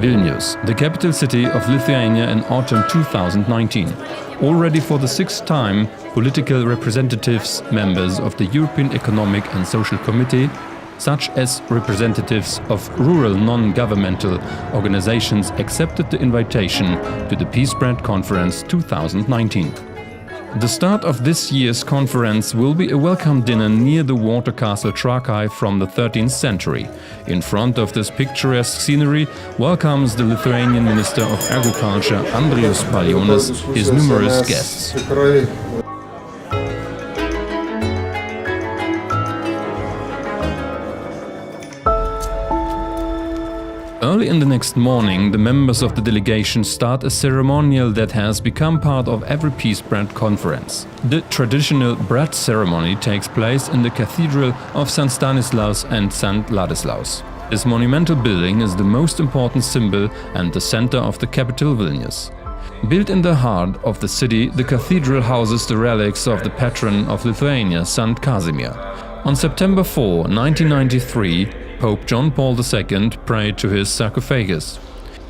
Vilnius, the capital city of Lithuania in autumn 2019. Already for the sixth time, political representatives, members of the European Economic and Social Committee, such as representatives of rural non-governmental organizations, accepted the invitation to the FriedensBrod Conference 2019. The start of this year's conference will be a welcome dinner near the water castle Trakai from the 13th century. In front of this picturesque scenery welcomes the Lithuanian Minister of Agriculture Andrius Palionis his numerous guests. Early in the next morning, the members of the delegation start a ceremonial that has become part of every FriedensBrod conference. The traditional bread ceremony takes place in the Cathedral of St. Stanislaus and St. Ladislaus. This monumental building is the most important symbol and the center of the capital Vilnius. Built in the heart of the city, the cathedral houses the relics of the patron of Lithuania, St. Casimir. On September 4, 1993, Pope John Paul II prayed to his sarcophagus.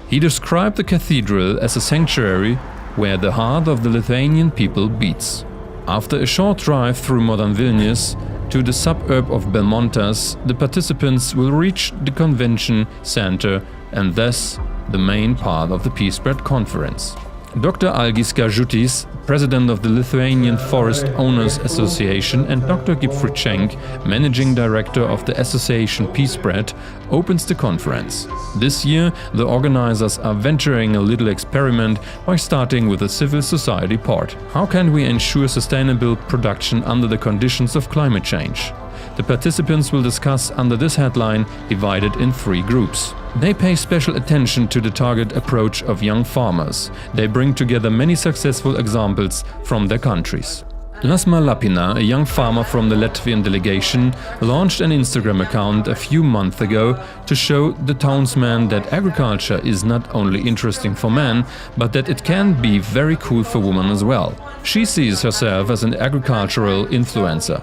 He described the cathedral as a sanctuary where the heart of the Lithuanian people beats. After a short drive through modern Vilnius to the suburb of Belmontas, the participants will reach the convention center and thus the main part of the FriedensBrod conference. Dr. Algis Gažutis, president of the Lithuanian Forest Owners Association, and Dr. Gipfrid Schenk, managing director of the association FriedensBrod, opens the conference. This year, the organizers are venturing a little experiment by starting with the civil society part. How can we ensure sustainable production under the conditions of climate change? The participants will discuss under this headline, divided in 3 groups. They pay special attention to the target approach of young farmers. They bring together many successful examples from their countries. Lasma Lapina, a young farmer from the Latvian delegation, launched an Instagram account a few months ago to show the townsmen that agriculture is not only interesting for men, but that it can be very cool for women as well. She sees herself as an agricultural influencer.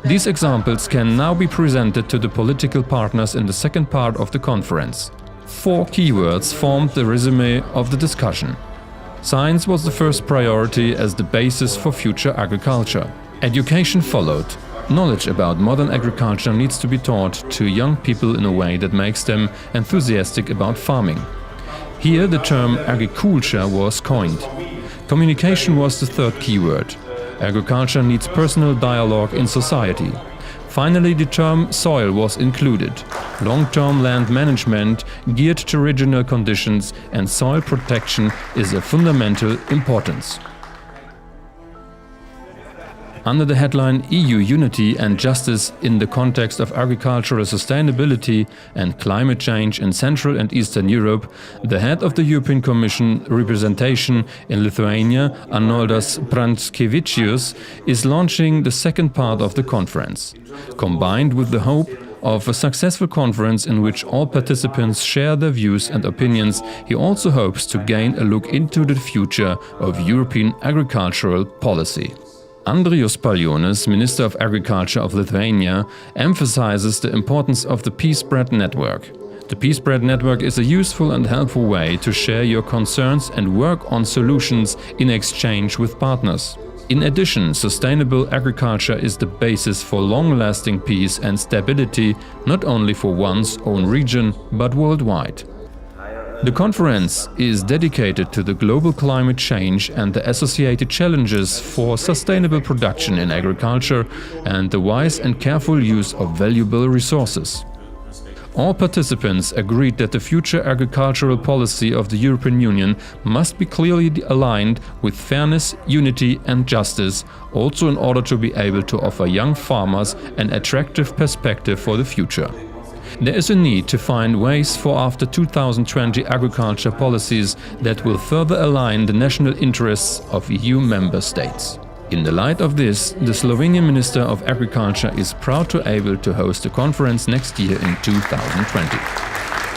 These examples can now be presented to the political partners in the second part of the conference. 4 keywords formed the resume of the discussion. Science was the first priority as the basis for future agriculture. Education followed. Knowledge about modern agriculture needs to be taught to young people in a way that makes them enthusiastic about farming. Here the term agriculture was coined. Communication was the third keyword. Agriculture needs personal dialogue in society. Finally, the term soil was included. Long-term land management geared to regional conditions and soil protection is of fundamental importance. Under the headline EU Unity and Justice in the context of agricultural sustainability and climate change in Central and Eastern Europe, the head of the European Commission representation in Lithuania, Arnoldas Pranckevičius, is launching the second part of the conference. Combined with the hope of a successful conference in which all participants share their views and opinions, he also hopes to gain a look into the future of European agricultural policy. Andrius Palionis, Minister of Agriculture of Lithuania, emphasizes the importance of the FriedensBrod network. The FriedensBrod network is a useful and helpful way to share your concerns and work on solutions in exchange with partners. In addition, sustainable agriculture is the basis for long-lasting peace and stability, not only for one's own region, but worldwide. The conference is dedicated to the global climate change and the associated challenges for sustainable production in agriculture and the wise and careful use of valuable resources. All participants agreed that the future agricultural policy of the European Union must be clearly aligned with fairness, unity and justice, also in order to be able to offer young farmers an attractive perspective for the future. There is a need to find ways for after 2020 agriculture policies that will further align the national interests of EU member states. In the light of this, the Slovenian Minister of Agriculture is proud to be able to host a conference next year in 2020.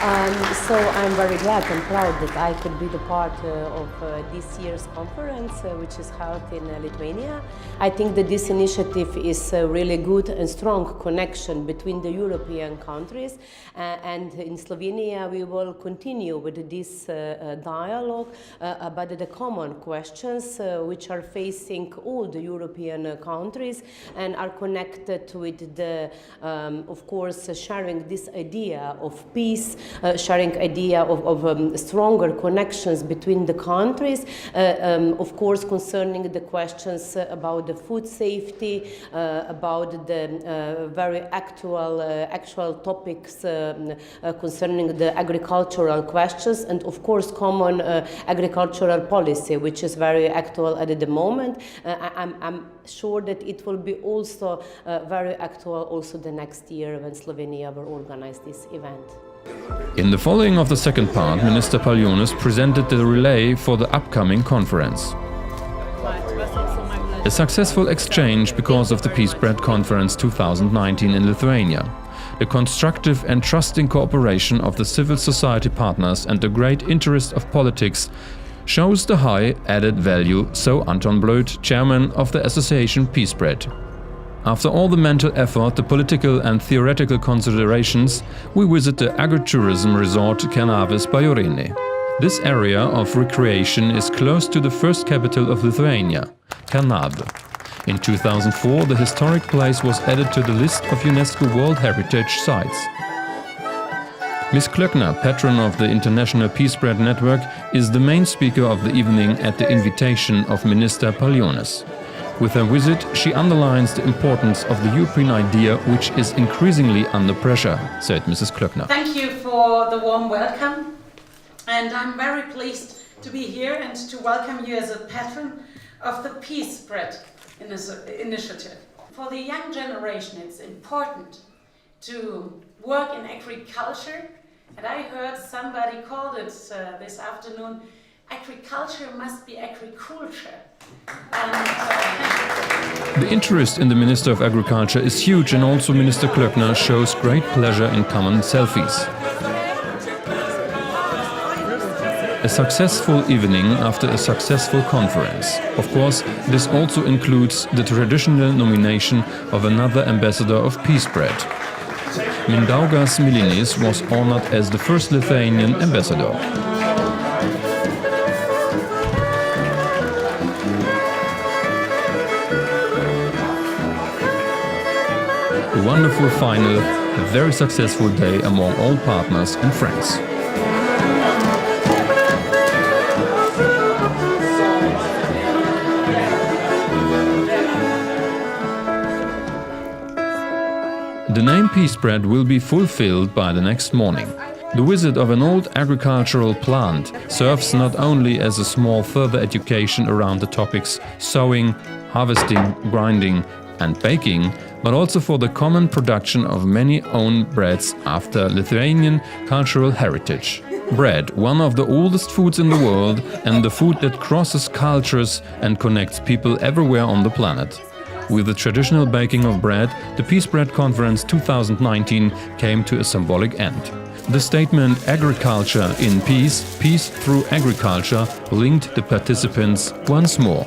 So I'm very glad and proud that I could be the part of this year's conference, which is held in Lithuania. I think that this initiative is a really good and strong connection between the European countries, and in Slovenia we will continue with this dialogue about the common questions which are facing all the European countries and are connected with the, of course, sharing this idea of peace, sharing idea of stronger connections between the countries, of course concerning the questions about the food safety, about the very actual topics concerning the agricultural questions, and of course common agricultural policy, which is very actual at the moment. I'm sure that it will be also very actual also the next year when Slovenia will organize this event. In the following of the second part, Minister Palionis presented the relay for the upcoming conference. A successful exchange because of the FriedensBrod Conference 2019 in Lithuania. The constructive and trusting cooperation of the civil society partners and the great interest of politics shows the high added value, so Anton Blöd, chairman of the association FriedensBrod. After all the mental effort, the political and theoretical considerations, we visit the agritourism resort Kernavės Bajorinė. This area of recreation is close to the first capital of Lithuania, Kernavė. In 2004, the historic place was added to the list of UNESCO World Heritage Sites. Ms. Klöckner, patron of the International FriedensBrod Network, is the main speaker of the evening at the invitation of Minister Palionis. With her visit, she underlines the importance of the European idea, which is increasingly under pressure, said Mrs. Klöckner. Thank you for the warm welcome, and I'm very pleased to be here and to welcome you as a patron of the FriedensBrod initiative. For the young generation, it's important to work in agriculture, and I heard somebody called it this afternoon, agriculture must be agriculture. The interest in the Minister of Agriculture is huge, and also Minister Klöckner shows great pleasure in common selfies. A successful evening after a successful conference. Of course, this also includes the traditional nomination of another ambassador of FriedensBrod. Mindaugas Milinis was honored as the first Lithuanian ambassador. A wonderful final, a very successful day among all partners and friends. The name FriedensBrod will be fulfilled by the next morning. The visit of an old agricultural plant serves not only as a small further education around the topics sowing, harvesting, grinding and baking, but also for the common production of many own breads after Lithuanian cultural heritage. Bread, one of the oldest foods in the world and the food that crosses cultures and connects people everywhere on the planet. With the traditional baking of bread, the FriedensBrod Conference 2019 came to a symbolic end. The statement "Agriculture in Peace, Peace through Agriculture" linked the participants once more.